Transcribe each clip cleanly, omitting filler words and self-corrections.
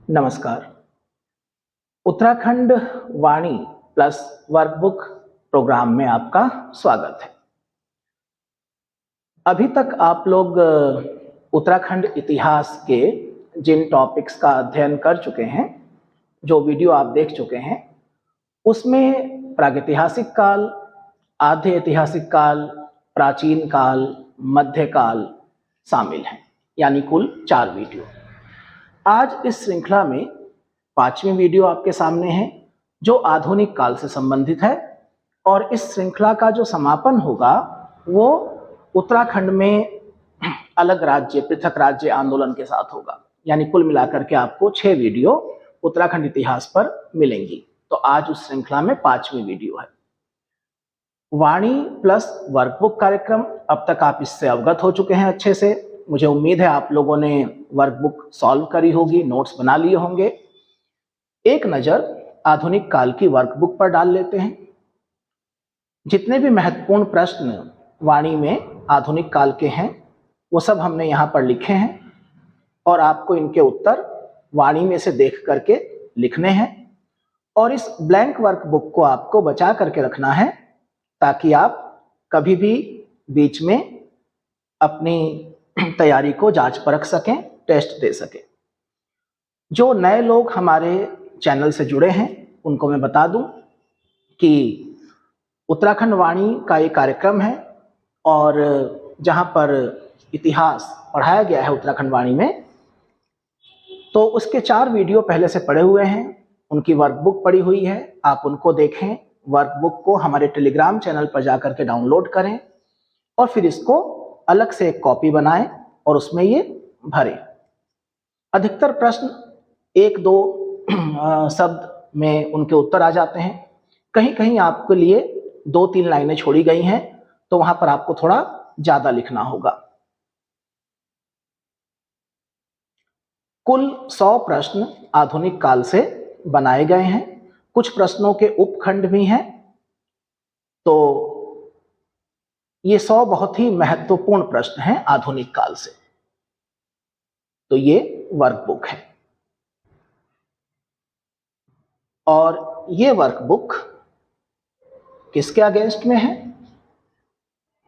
नमस्कार। उत्तराखंड वाणी plus workbook programme में आपका स्वागत है। अभी तक आप लोग उत्तराखंड इतिहास के जिन टॉपिक्स का अध्ययन कर चुके हैं, जो वीडियो आप देख चुके हैं, उसमें प्रागैतिहासिक काल, आद्य ऐतिहासिक काल, प्राचीन काल, मध्यकाल शामिल हैं, यानी कुल 4 वीडियो। आज इस श्रृंखला में 5वीं वीडियो आपके सामने है, जो आधुनिक काल से संबंधित है, और इस श्रृंखला का जो समापन होगा वो उत्तराखंड में अलग राज्य, पृथक राज्य आंदोलन के साथ होगा। यानी कुल मिलाकर के आपको 6 वीडियो उत्तराखंड इतिहास पर मिलेंगी। तो आज उस श्रृंखला में 5वीं वीडियो है। वाणी प्लस वर्कबुक कार्यक्रम, अब तक आप इससे अवगत हो चुके हैं अच्छे से। मुझे उम्मीद है आप लोगों ने वर्कबुक सॉल्व करी होगी, नोट्स बना लिए होंगे। एक नजर आधुनिक काल की वर्कबुक पर डाल लेते हैं। जितने भी महत्वपूर्ण प्रश्न वाणी में आधुनिक काल के हैं, वो सब हमने यहाँ पर लिखे हैं, और आपको इनके उत्तर वाणी में से देख करके लिखने हैं। और इस ब्लैंक वर्कबुक को आपको बचा करके रखना है, ताकि आप कभी भी बीच में अपनी तैयारी को जांच परख सकें, टेस्ट दे सकें। जो नए लोग हमारे चैनल से जुड़े हैं, उनको मैं बता दूं कि उत्तराखंड वाणी का एक कार्यक्रम है, और जहां पर इतिहास पढ़ाया गया है उत्तराखंड वाणी में, तो उसके 4 वीडियो पहले से पढ़े हुए हैं, उनकी वर्कबुक पड़ी हुई है। आप उनको देखें, वर्कबुक को हमारे टेलीग्राम चैनल पर जाकर के डाउनलोड करें, और फिर इसको अलग से एक कॉपी बनाएं और उसमें ये भरें। अधिकतर प्रश्न 1-2 शब्द में उनके उत्तर आ जाते हैं। कहीं कहीं आपके लिए 2-3 लाइनें छोड़ी गई हैं, तो वहां पर आपको थोड़ा ज्यादा लिखना होगा। कुल 100 प्रश्न आधुनिक काल से बनाए गए हैं। कुछ प्रश्नों के उपखंड भी हैं। तो ये 100 बहुत ही महत्वपूर्ण प्रश्न हैं आधुनिक काल से। तो ये वर्कबुक है, और ये वर्कबुक किसके अगेंस्ट में है?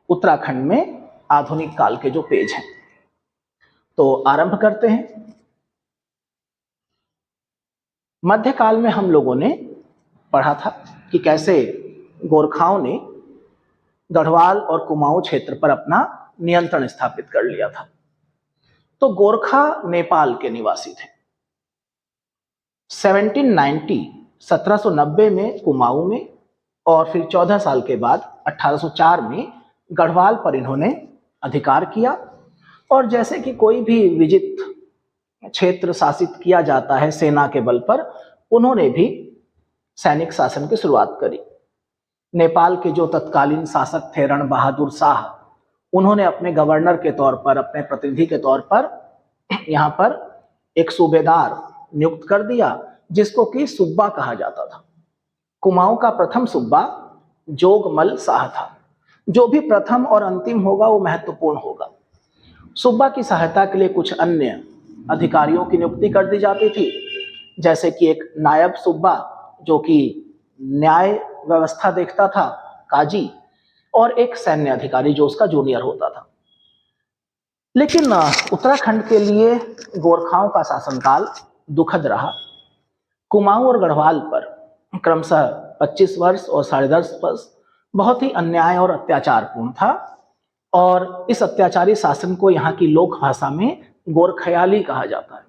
उत्तराखंड में आधुनिक काल के जो पेज हैं। तो आरंभ करते हैं। मध्यकाल में हम लोगों ने पढ़ा था कि कैसे गोरखाओं ने गढ़वाल और कुमाऊं क्षेत्र पर अपना नियंत्रण स्थापित कर लिया था। तो गोरखा नेपाल के निवासी थे। 1790 में कुमाऊं में, और फिर 14 साल के बाद 1804 में गढ़वाल पर इन्होंने अधिकार किया। और जैसे कि कोई भी विजित क्षेत्र शासित किया जाता है सेना के बल पर, उन्होंने भी सैनिक शासन की शुरुआत करी। नेपाल के जो तत्कालीन शासक थे रण बहादुर शाह, उन्होंने अपने गवर्नर के तौर पर, अपने प्रतिनिधि के तौर पर यहाँ पर एक सूबेदार नियुक्त कर दिया, जिसको कि सुब्बा कहा जाता था। कुमाऊं का प्रथम सुब्बा जोगमल शाह था। जो भी प्रथम और अंतिम होगा वो महत्वपूर्ण होगा। सुब्बा की सहायता के लिए कुछ अन्य अधिकारियों की नियुक्ति कर दी जाती थी, जैसे कि एक नायब सुब्बा जो कि न्याय व्यवस्था देखता था, काजी, और एक सैन्य अधिकारी जो उसका जूनियर होता था। लेकिन उत्तराखंड के लिए गोरखाओं का शासनकाल दुखद रहा। कुमाऊं और गढ़वाल पर क्रमशः 25 वर्ष और 10.5 वर्ष बहुत ही अन्याय और अत्याचारपूर्ण था, और इस अत्याचारी शासन को यहाँ की लोक भाषा में गोरखयाली कहा जाता है।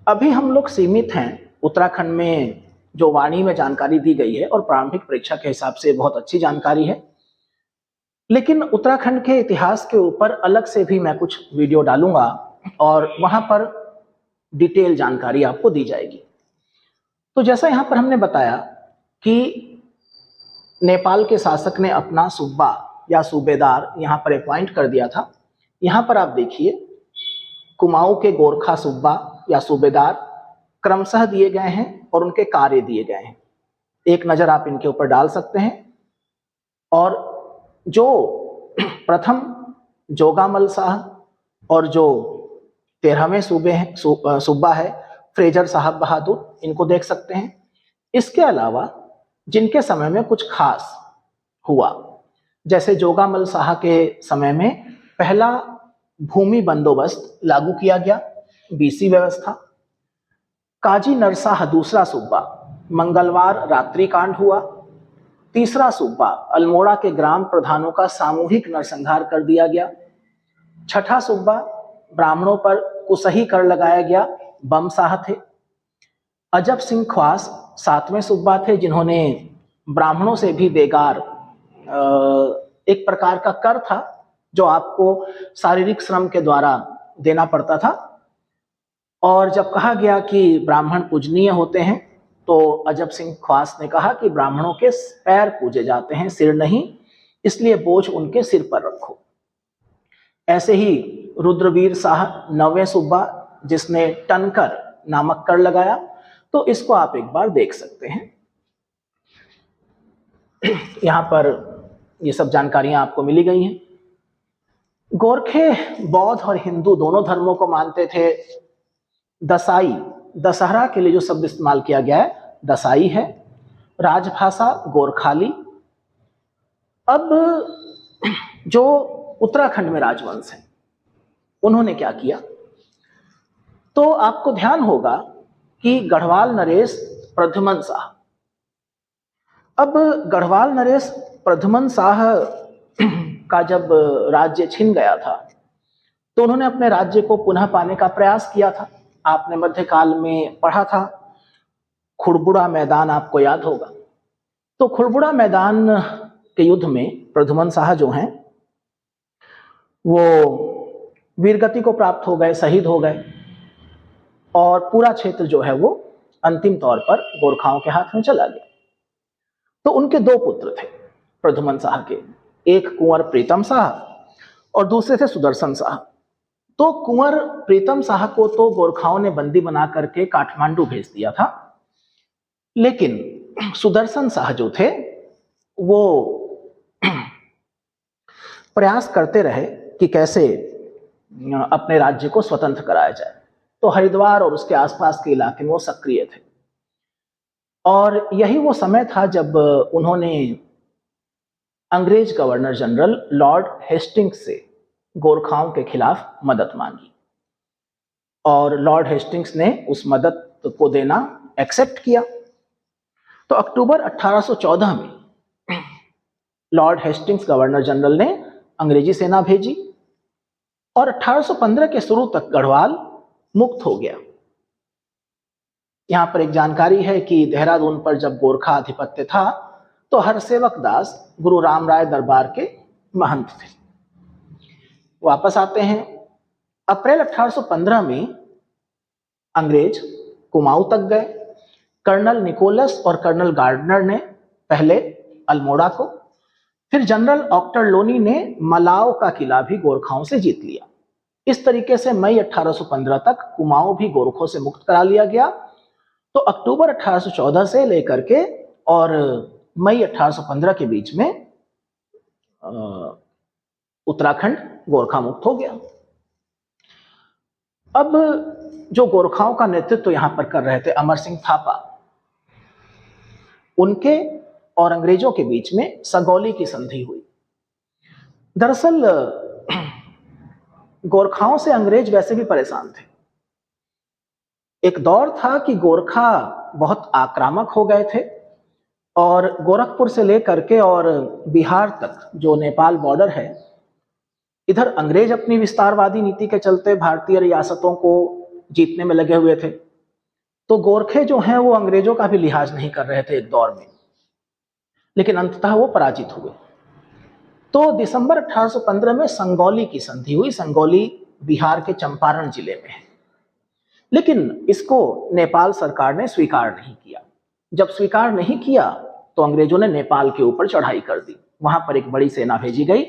अभी हम लोग सीमित हैं उत्तराखंड में, जो वाणी में जानकारी दी गई है, और प्रारंभिक परीक्षा के हिसाब से बहुत अच्छी जानकारी है। लेकिन उत्तराखंड के इतिहास के ऊपर अलग से भी मैं कुछ वीडियो डालूंगा, और वहां पर डिटेल जानकारी आपको दी जाएगी। तो जैसा यहाँ पर हमने बताया कि नेपाल के शासक ने अपना सुब्बा या सूबेदार यहाँ पर अपॉइंट कर दिया था। यहाँ पर आप देखिए, कुमाऊं के गोरखा सुब्बा या सूबेदार क्रमशः दिए गए हैं, और उनके कार्य दिए गए हैं। एक नजर आप इनके ऊपर डाल सकते हैं। और जो प्रथम जोगामल शाह और जो 13वें सुब्बा है, फ्रेजर साहब बहादुर, इनको देख सकते हैं। इसके अलावा जिनके समय में कुछ खास हुआ, जैसे जोगामल शाह के समय में पहला भूमि बंदोबस्त लागू किया गया, बीसी व्यवस्था। काजी नरसाह दूसरा सूबा, मंगलवार रात्रि कांड हुआ। तीसरा सूबा, अल्मोड़ा के ग्राम प्रधानों का सामूहिक नरसंहार कर दिया गया। छठा सूबा, ब्राह्मणों पर कुसही कर लगाया गया, बम शाह थे। अजब सिंह ख्वास सातवें सूबा थे, जिन्होंने ब्राह्मणों से भी बेगार एक प्रकार का कर था जो आपको शारीरिक श्रम के द्वारा देना पड़ता था। और जब कहा गया कि ब्राह्मण पूजनीय होते हैं, तो अजब सिंह ख्वास ने कहा कि ब्राह्मणों के पैर पूजे जाते हैं, सिर नहीं, इसलिए बोझ उनके सिर पर रखो। ऐसे ही रुद्रवीर शाह नौवें सूबा, जिसने टनकर नामक कर लगाया, तो इसको आप एक बार देख सकते हैं। यहां पर ये सब जानकारियां आपको मिली गई हैं। गोरखे बौद्ध और हिंदू दोनों धर्मों को मानते थे। दसाई, दशहरा के लिए जो शब्द इस्तेमाल किया गया है दसाई है। राजभाषा गोरखाली। अब जो उत्तराखंड में राजवंश है, उन्होंने क्या किया, तो आपको ध्यान होगा कि गढ़वाल नरेश प्रद्युमन शाह, अब गढ़वाल नरेश प्रद्युमन शाह का जब राज्य छिन गया था, तो उन्होंने अपने राज्य को पुनः पाने का प्रयास किया था। आपने मध्यकाल में पढ़ा था, खुड़बुड़ा मैदान आपको याद होगा। तो खुड़बुड़ा मैदान के युद्ध में प्रद्युमन शाह जो हैं वो वीरगति को प्राप्त हो गए, शहीद हो गए, और पूरा क्षेत्र जो है वो अंतिम तौर पर गोरखाओं के हाथ में चला गया। तो उनके दो पुत्र थे प्रद्युमन शाह के, एक कुंवर प्रीतम शाह और दूसरे थे सुदर्शन शाह। तो कुंवर प्रीतम शाह को तो गोरखाओं ने बंदी बना करके काठमांडू भेज दिया था, लेकिन सुदर्शन शाह जो थे वो प्रयास करते रहे कि कैसे अपने राज्य को स्वतंत्र कराया जाए। तो हरिद्वार और उसके आसपास के इलाके में वो सक्रिय थे, और यही वो समय था जब उन्होंने अंग्रेज गवर्नर जनरल लॉर्ड हेस्टिंग्स से गोरखाओं के खिलाफ मदद मांगी, और लॉर्ड हेस्टिंग्स ने उस मदद को देना एक्सेप्ट किया। तो अक्टूबर 1814 में लॉर्ड हेस्टिंग्स गवर्नर जनरल ने अंग्रेजी सेना भेजी, और 1815 के शुरू तक गढ़वाल मुक्त हो गया। यहां पर एक जानकारी है कि देहरादून पर जब गोरखा आधिपत्य था, तो हरसेवक दास गुरु रामराय दरबार के महंत थे। वापस आते हैं, अप्रैल 1815 में अंग्रेज कुमाऊं तक गए। कर्नल निकोलस और कर्नल गार्डनर ने पहले अल्मोड़ा को, फिर जनरल ऑक्टरलोनी ने मलाव का किला भी गोरखाओं से जीत लिया। इस तरीके से मई 1815 तक कुमाऊं भी गोरखों से मुक्त करा लिया गया। तो अक्टूबर 1814 से लेकर के और मई 1815 के बीच में उत्तराखंड गोरखा मुक्त हो गया। अब जो गोरखाओं का नेतृत्व तो यहां पर कर रहे थे अमर सिंह थापा, उनके और अंग्रेजों के बीच में सगौली की संधि हुई। दरअसल गोरखाओं से अंग्रेज वैसे भी परेशान थे। एक दौर था कि गोरखा बहुत आक्रामक हो गए थे, और गोरखपुर से लेकर के और बिहार तक जो नेपाल बॉर्डर है, इधर अंग्रेज अपनी विस्तारवादी नीति के चलते भारतीय रियासतों को जीतने में लगे हुए थे। तो गोरखे जो हैं वो अंग्रेजों का भी लिहाज नहीं कर रहे थे एक दौर में, लेकिन अंततः वो पराजित हुए। तो दिसंबर 1815 में संगौली की संधि हुई। संगौली बिहार के चंपारण जिले में है, लेकिन इसको नेपाल सरकार ने स्वीकार नहीं किया। जब स्वीकार नहीं किया तो अंग्रेजों ने नेपाल के ऊपर चढ़ाई कर दी। वहां पर एक बड़ी सेना भेजी गई।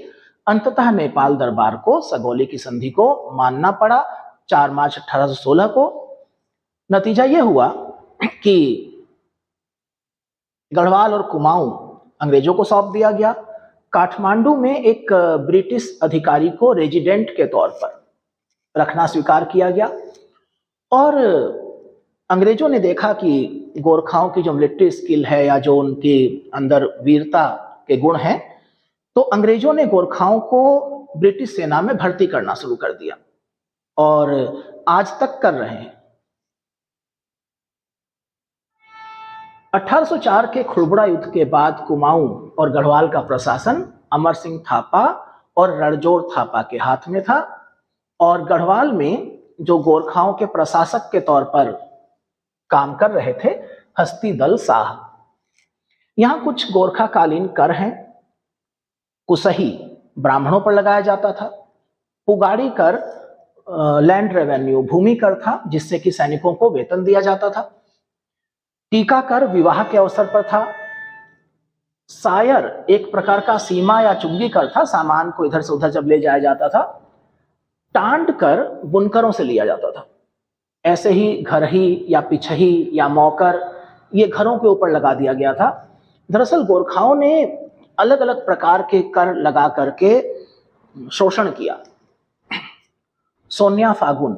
अंततः नेपाल दरबार को सगौली की संधि को मानना पड़ा 4 मार्च 1816 को। नतीजा यह हुआ कि गढ़वाल और कुमाऊं अंग्रेजों को सौंप दिया गया। काठमांडू में एक ब्रिटिश अधिकारी को रेजिडेंट के तौर पर रखना स्वीकार किया गया, और अंग्रेजों ने देखा कि गोरखाओं की जो मिलिट्री स्किल है या जो उनके अंदर वीरता के गुण हैं, तो अंग्रेजों ने गोरखाओं को ब्रिटिश सेना में भर्ती करना शुरू कर दिया और आज तक कर रहे हैं। 1804 के खुड़बुड़ा युद्ध के बाद कुमाऊं और गढ़वाल का प्रशासन अमर सिंह थापा और रणजोर थापा के हाथ में था और गढ़वाल में जो गोरखाओं के प्रशासक के तौर पर काम कर रहे थे हस्ती दल शाह। यहां कुछ गोरखा कालीन कर हैं। कुसही ब्राह्मणों पर लगाया जाता था। पुगाड़ी कर लैंड रेवेन्यू भूमि कर था, जिससे कि सैनिकों को वेतन दिया जाता था। टीका कर विवाह के अवसर पर था। सायर एक प्रकार का सीमा या चुंगी कर था, सामान को इधर से उधर जब ले जाया जाता था। टांड कर बुनकरों से लिया जाता था। ऐसे ही घरही या पिछही या मौकर, ये घरों के ऊपर लगा दिया गया था। दरअसल गोरखाओं ने अलग अलग प्रकार के कर लगा करके शोषण किया। सोनिया फागुन,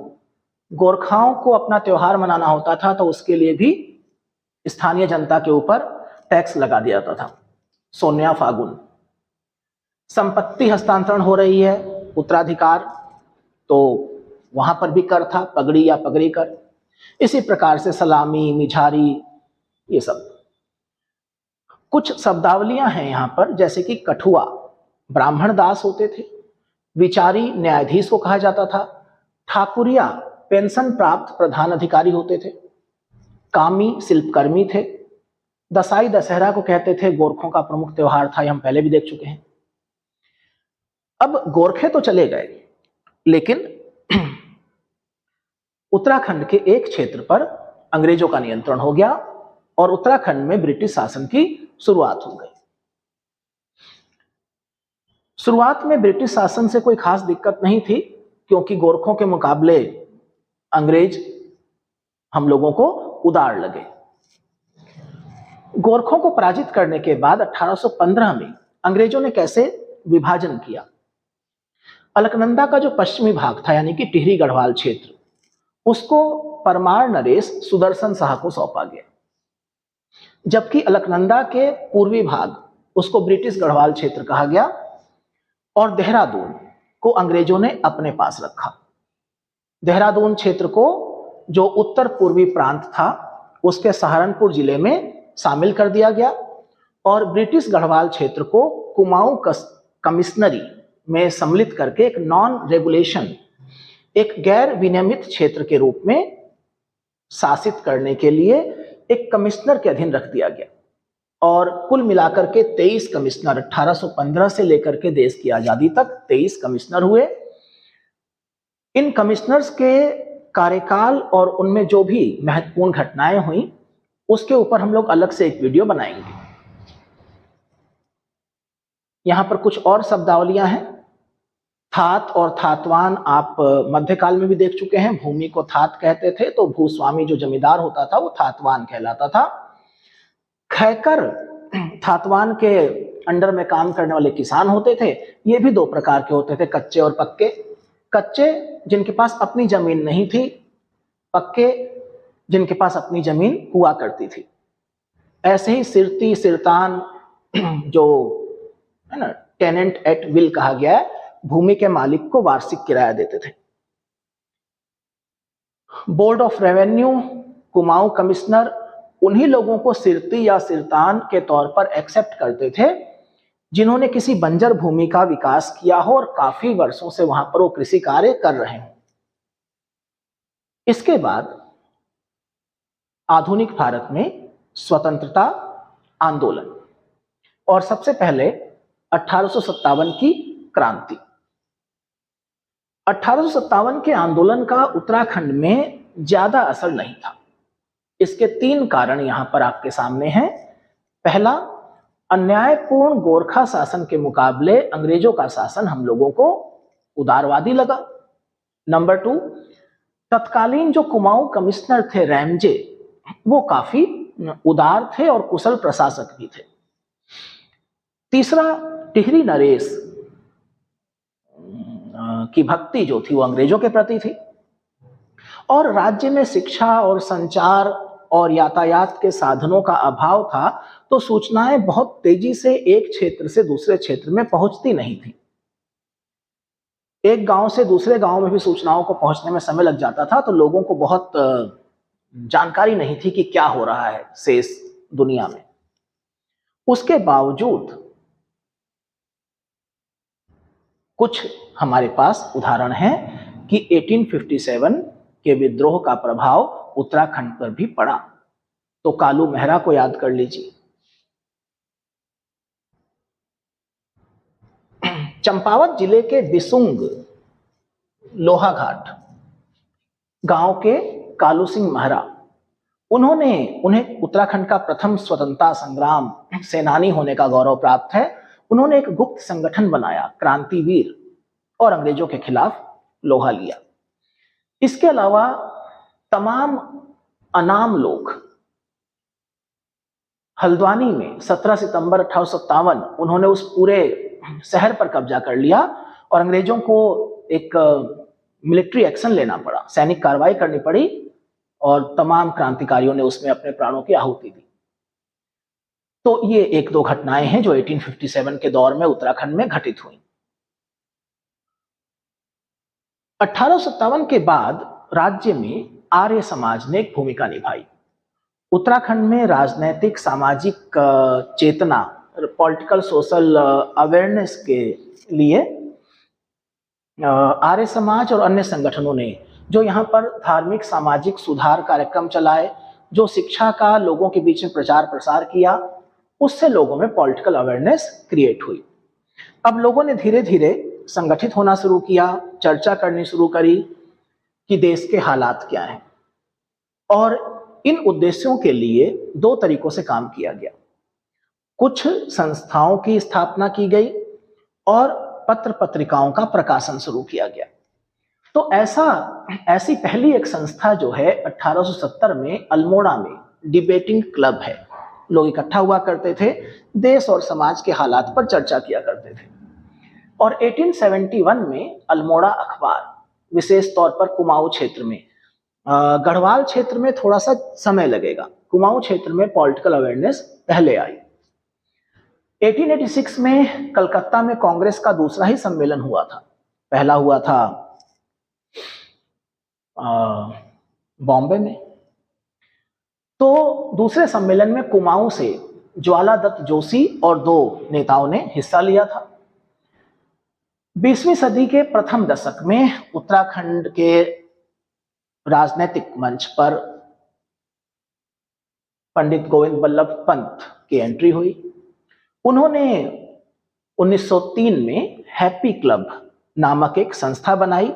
गोरखाओं को अपना त्योहार मनाना होता था तो उसके लिए भी स्थानीय जनता के ऊपर टैक्स लगा दिया जाता था। सोनिया फागुन। संपत्ति हस्तांतरण हो रही है, उत्तराधिकार, तो वहां पर भी कर था, पगड़ी या पगड़ी कर। इसी प्रकार से सलामी, मिझारी, ये सब। कुछ शब्दावलियां हैं यहां पर, जैसे कि कठुआ ब्राह्मण दास होते थे। विचारी न्यायाधीश को कहा जाता था। ठाकुरिया पेंशन प्राप्त प्रधान अधिकारी होते थे। कामी शिल्पकर्मी थे। दसाई दशहरा को कहते थे, गोरखों का प्रमुख त्योहार था, ये हम पहले भी देख चुके हैं। अब गोरखे तो चले गए, लेकिन उत्तराखंड के एक क्षेत्र पर अंग्रेजों का नियंत्रण हो गया और उत्तराखंड में ब्रिटिश शासन की शुरुआत हो गई। शुरुआत में ब्रिटिश शासन से कोई खास दिक्कत नहीं थी, क्योंकि गोरखों के मुकाबले अंग्रेज हम लोगों को उदार लगे। गोरखों को पराजित करने के बाद 1815 में अंग्रेजों ने कैसे विभाजन किया। अलकनंदा का जो पश्चिमी भाग था, यानी कि टिहरी गढ़वाल क्षेत्र, उसको परमार नरेश सुदर्शन शाह को सौंपा गया, जबकि अलकनंदा के पूर्वी भाग, उसको ब्रिटिश गढ़वाल क्षेत्र कहा गया और देहरादून को अंग्रेजों ने अपने पास रखा। देहरादून क्षेत्र को, जो उत्तर पूर्वी प्रांत था, उसके सहारनपुर जिले में शामिल कर दिया गया और ब्रिटिश गढ़वाल क्षेत्र को कुमाऊं कमिश्नरी में सम्मिलित करके एक नॉन रेगुलेशन, एक गैर विनियमित क्षेत्र के रूप में शासित करने के लिए एक कमिश्नर के अधीन रख दिया गया। और कुल मिलाकर के 23 कमिश्नर, 1815 से लेकर के देश की आजादी तक 23 कमिश्नर हुए। इन कमिश्नर्स के कार्यकाल और उनमें जो भी महत्वपूर्ण घटनाएं हुई, उसके ऊपर हम लोग अलग से एक वीडियो बनाएंगे। यहां पर कुछ और शब्दावलियां हैं। थात और थातवान आप मध्यकाल में भी देख चुके हैं। भूमि को थात कहते थे, तो भूस्वामी जो जमींदार होता था वो थातवान कहलाता था। खैकर थातवान के अंडर में काम करने वाले किसान होते थे। ये भी दो प्रकार के होते थे, कच्चे और पक्के। कच्चे जिनके पास अपनी जमीन नहीं थी, पक्के जिनके पास अपनी जमीन हुआ करती थी। ऐसे ही सिरती, सिरतान, जो है ना, टेनेंट एट विल कहा गया है, भूमि के मालिक को वार्षिक किराया देते थे। Board of revenue, Kumaon commissioner, उन्हीं लोगों को सिरती या सिरतान के तौर पर एक्सेप्ट करते थे जिन्होंने किसी बंजर भूमि का विकास किया हो और काफी वर्षों से वहां पर वो कृषि कार्य कर रहे हो। इसके बाद आधुनिक भारत में स्वतंत्रता आंदोलन और सबसे पहले 1857 की क्रांति। 1857 के आंदोलन का उत्तराखंड में ज्यादा असर नहीं था। इसके 3 कारण यहां पर आपके सामने हैं। पहला, अन्यायपूर्ण गोरखा शासन के मुकाबले अंग्रेजों का शासन हम लोगों को उदारवादी लगा। नंबर 2, तत्कालीन जो कुमाऊं कमिश्नर थे रैमजे, वो काफी उदार थे और कुशल प्रशासक भी थे। तीसरा, टिहरी नरेश की भक्ति जो थी वो अंग्रेजों के प्रति थी। और राज्य में शिक्षा और संचार और यातायात के साधनों का अभाव था, तो सूचनाएं बहुत तेजी से एक क्षेत्र से दूसरे क्षेत्र में पहुंचती नहीं थी। एक गांव से दूसरे गांव में भी सूचनाओं को पहुंचने में समय लग जाता था, तो लोगों को बहुत जानकारी नहीं थी कि क्या हो रहा है शेष दुनिया में। उसके बावजूद कुछ हमारे पास उदाहरण हैं कि 1857 के विद्रोह का प्रभाव उत्तराखंड पर भी पड़ा। तो कालू मेहरा को याद कर लीजिए। चंपावत जिले के बिसुंग लोहाघाट गांव के कालू सिंह मेहरा, उन्हें उत्तराखंड का प्रथम स्वतंत्रता संग्राम सेनानी होने का गौरव प्राप्त है। उन्होंने एक गुप्त संगठन बनाया, क्रांतिवीर, और अंग्रेजों के खिलाफ लोहा लिया। इसके अलावा तमाम अनाम लोग हल्द्वानी में 17 सितंबर 1857 उन्होंने उस पूरे शहर पर कब्जा कर लिया और अंग्रेजों को एक मिलिट्री एक्शन लेना पड़ा, सैनिक कार्रवाई करनी पड़ी और तमाम क्रांतिकारियों ने उसमें अपने प्राणों की आहुति दी। तो ये एक दो घटनाएं हैं जो 1857 के दौर में उत्तराखंड में घटित हुई। 1857 के बाद राज्य में आर्य समाज ने एक भूमिका निभाई। उत्तराखंड में राजनैतिक सामाजिक चेतना, पॉलिटिकल सोशल अवेयरनेस के लिए आर्य समाज और अन्य संगठनों ने जो यहाँ पर धार्मिक सामाजिक सुधार कार्यक्रम चलाए, जो शिक्षा का लोगों के बीच में प्रचार प्रसार किया, उससे लोगों में पॉलिटिकल अवेयरनेस क्रिएट हुई। अब लोगों ने धीरे धीरे संगठित होना शुरू किया, चर्चा करनी शुरू करी कि देश के हालात क्या हैं, और इन उद्देश्यों के लिए दो तरीकों से काम किया गया। कुछ संस्थाओं की स्थापना की गई और पत्र पत्रिकाओं का प्रकाशन शुरू किया गया। तो ऐसी पहली एक संस्था जो है 1870 में अल्मोड़ा में डिबेटिंग क्लब है। लोग इकट्ठा हुआ करते थे, देश और समाज के हालात पर चर्चा किया करते थे। और 1871 में अल्मोड़ा अखबार, विशेष तौर पर कुमाऊं क्षेत्र में, गढ़वाल क्षेत्र में थोड़ा सा समय लगेगा, कुमाऊं क्षेत्र में पॉलिटिकल अवेयरनेस पहले आई। 1886 में कलकत्ता में कांग्रेस का दूसरा ही सम्मेलन हुआ था। पहला हुआ था बॉम्बे में। तो दूसरे सम्मेलन में कुमाऊं से ज्वाला दत्त जोशी और दो नेताओं ने हिस्सा लिया था। 20वीं सदी के प्रथम दशक में उत्तराखंड के राजनीतिक मंच पर पंडित गोविंद बल्लभ पंत की एंट्री हुई। उन्होंने 1903 में हैप्पी क्लब नामक एक संस्था बनाई,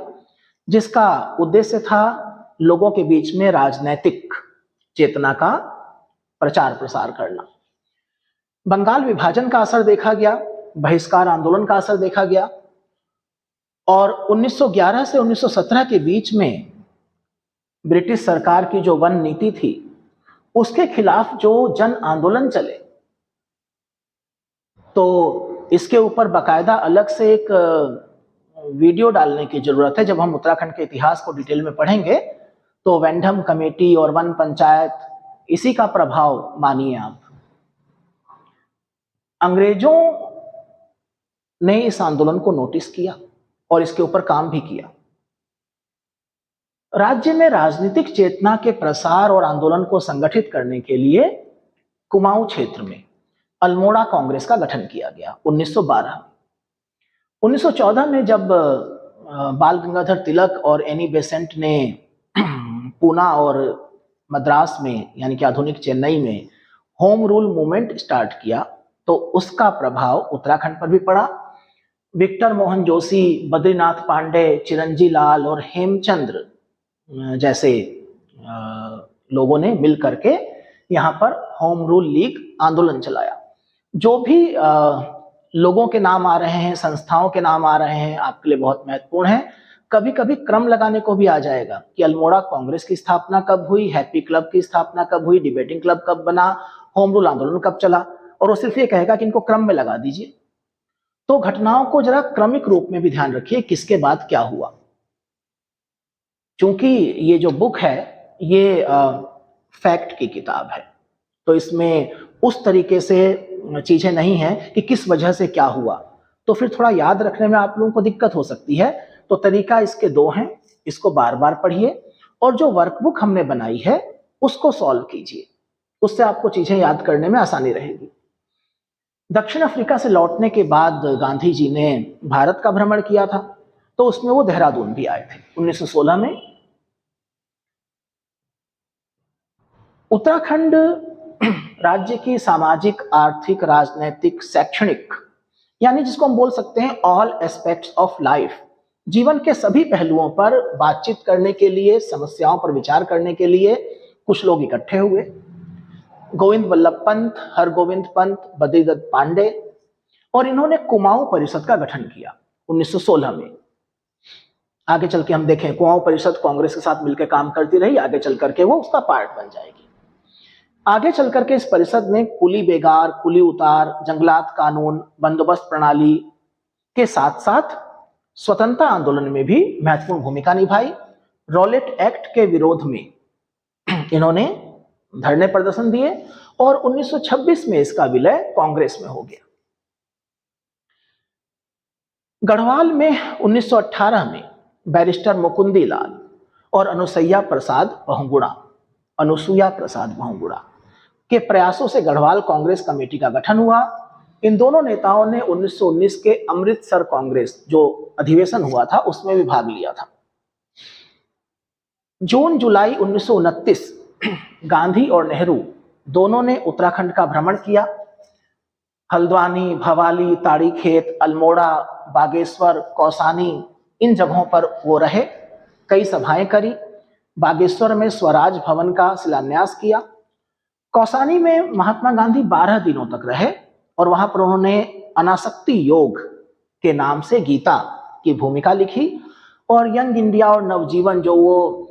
जिसका उद्देश्य था लोगों के बीच में राजनैतिक चेतना का प्रचार प्रसार करना। बंगाल विभाजन का असर देखा गया, बहिष्कार आंदोलन का असर देखा गया, और 1911 से 1917 के बीच में ब्रिटिश सरकार की जो वन नीति थी, उसके खिलाफ जो जन आंदोलन चले, तो इसके ऊपर बाकायदा अलग से एक वीडियो डालने की जरूरत है। जब हम उत्तराखंड के इतिहास को डिटेल में पढ़ेंगे तो वेंडम कमेटी और वन पंचायत, इसी का प्रभाव मानिए आप। अंग्रेजों ने इस आंदोलन को नोटिस किया और इसके ऊपर काम भी किया। राज्य में राजनीतिक चेतना के प्रसार और आंदोलन को संगठित करने के लिए कुमाऊं क्षेत्र में अल्मोड़ा कांग्रेस का गठन किया गया 1912 में। 1914 में जब बाल गंगाधर तिलक और एनी बेसेंट ने पूना और मद्रास में, यानी कि आधुनिक चेन्नई में, होम रूल मूवमेंट स्टार्ट किया, तो उसका प्रभाव उत्तराखंड पर भी पड़ा। विक्टर मोहन जोशी, बद्रीनाथ पांडे, चिरंजी लाल और हेमचंद्र जैसे लोगों ने मिल करके यहाँ पर होम रूल लीग आंदोलन चलाया। जो भी लोगों के नाम आ रहे हैं, संस्थाओं के नाम आ रहे हैं, आपके लिए बहुत महत्वपूर्ण है। कभी कभी क्रम लगाने को भी आ जाएगा कि अल्मोड़ा कांग्रेस की स्थापना कब हुई, हैप्पी क्लब की स्थापना कब हुई, डिबेटिंग क्लब कब बना, होम रूल आंदोलन कब चला, और वो सिर्फ ये कहेगा कि इनको क्रम में लगा दीजिए। तो घटनाओं को जरा क्रमिक रूप में भी ध्यान रखिए, किसके बाद क्या हुआ। चूंकि ये जो बुक है ये फैक्ट की किताब है, तो इसमें उस तरीके से चीजें नहीं हैं कि किस वजह से क्या हुआ, तो फिर थोड़ा याद रखने में आप लोगों को दिक्कत हो सकती है। तो तरीका इसके दो हैं, इसको बार बार पढ़िए और जो वर्कबुक हमने बनाई है उसको सॉल्व कीजिए, उससे आपको चीजें याद करने में आसानी रहेगी। दक्षिण अफ्रीका से लौटने के बाद गांधी जी ने भारत का भ्रमण किया था, तो उसमें वो देहरादून भी आए थे 1916 में। उत्तराखंड राज्य की सामाजिक, आर्थिक, राजनैतिक, शैक्षणिक, यानी जिसको हम बोल सकते हैं ऑल एस्पेक्ट्स ऑफ लाइफ, जीवन के सभी पहलुओं पर बातचीत करने के लिए, समस्याओं पर विचार करने के लिए कुछ लोग इकट्ठे हुए। गोविंद वल्लभ पंत, हरगोविंद पंत, बद्रीदत्त पांडे, और इन्होंने कुमाऊं परिषद का गठन किया 1916 में। आगे चल के हम देखें, कुमाऊं परिषद कांग्रेस के साथ मिलकर काम करती रही, आगे चल करके वो उसका पार्ट बन जाएगी। आगे चल करके इस परिषद ने कुली बेगार, कुली उतार, जंगलात कानून, बंदोबस्त प्रणाली के साथ साथ स्वतंत्रता आंदोलन में भी महत्वपूर्ण भूमिका निभाई। रॉलेट एक्ट के विरोध में इन्होंने धरने प्रदर्शन दिए और 1926 में इसका विलय कांग्रेस में हो गया। गढ़वाल में 1918 में बैरिस्टर मुकुंदी लाल और अनुसुईया प्रसाद बहुगुणा के प्रयासों से गढ़वाल कांग्रेस कमेटी का गठन हुआ। इन दोनों नेताओं ने 1919 के अमृतसर कांग्रेस जो अधिवेशन हुआ था उसमें भी भाग लिया था। जून जुलाई 1929 गांधी और नेहरू दोनों ने उत्तराखंड का भ्रमण किया। हल्द्वानी, भवाली, ताड़ीखेत, अल्मोड़ा, बागेश्वर, कौसानी, इन जगहों पर वो रहे, कई सभाएं करी। बागेश्वर में स्वराज भवन का शिलान्यास किया। कौसानी में महात्मा गांधी 12 दिनों तक रहे और वहां पर उन्होंने अनासक्ति योग के नाम से गीता की भूमिका लिखी और यंग इंडिया और नवजीवन जो वो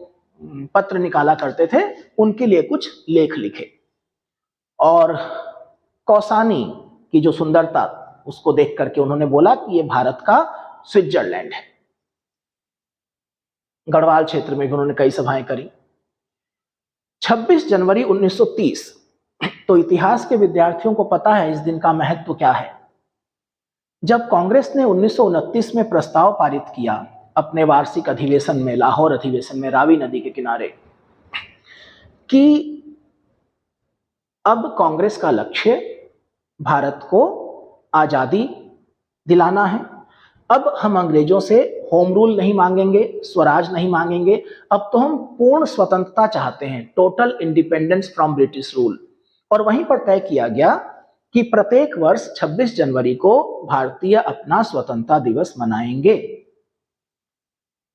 पत्र निकाला करते थे उनके लिए कुछ लेख लिखे। और कौसानी की जो सुंदरता उसको देख करके उन्होंने बोला कि ये भारत का स्विट्जरलैंड है। गढ़वाल क्षेत्र में भी उन्होंने कई सभाएं करी। 26 जनवरी 1930, तो इतिहास के विद्यार्थियों को पता है इस दिन का महत्व क्या है। जब कांग्रेस ने 1929 में प्रस्ताव पारित किया अपने वार्षिक अधिवेशन में, लाहौर अधिवेशन में, रावी नदी के किनारे, कि अब कांग्रेस का लक्ष्य भारत को आजादी दिलाना है, अब हम अंग्रेजों से होम रूल नहीं मांगेंगे, स्वराज नहीं मांगेंगे, अब तो हम पूर्ण स्वतंत्रता चाहते हैं, total independence from British rule. और वहीं पर तय किया गया कि प्रत्येक वर्ष 26 जनवरी को भारतीय अपना स्वतंत्रता दिवस मनाएंगे।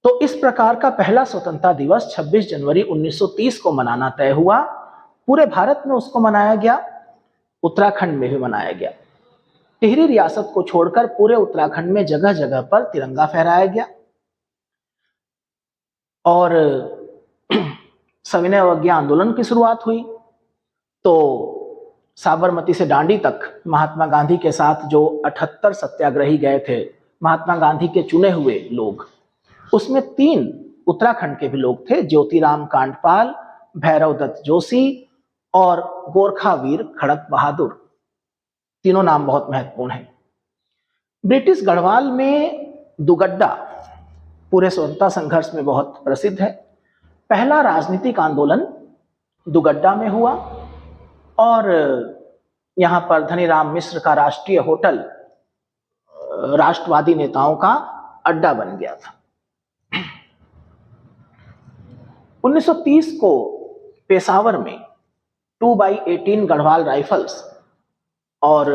तो इस प्रकार का पहला स्वतंत्रता दिवस 26 जनवरी 1930 को मनाना तय हुआ। पूरे भारत में उसको मनाया गया, उत्तराखंड में भी मनाया गया। टिहरी रियासत को छोड़कर पूरे उत्तराखंड में जगह जगह पर तिरंगा फहराया गया और सविनय अवज्ञा आंदोलन की शुरुआत हुई। तो साबरमती से दांडी तक महात्मा गांधी के साथ जो 78 सत्याग्रही गए थे, महात्मा गांधी के चुने हुए लोग, उसमें 3 उत्तराखंड के भी लोग थे, ज्योतिराम कांडपाल, भैरव दत्त जोशी और गोरखा वीर खड़क बहादुर। तीनों नाम बहुत महत्वपूर्ण हैं। ब्रिटिश गढ़वाल में दुगड्डा पूरे स्वतंत्रता संघर्ष में बहुत प्रसिद्ध है। पहला राजनीतिक आंदोलन दुगड्डा में हुआ और यहां पर धनीराम मिश्र का राष्ट्रीय होटल राष्ट्रवादी नेताओं का अड्डा बन गया था। 1930 को पेशावर में 2x18 गढ़वाल राइफल्स, और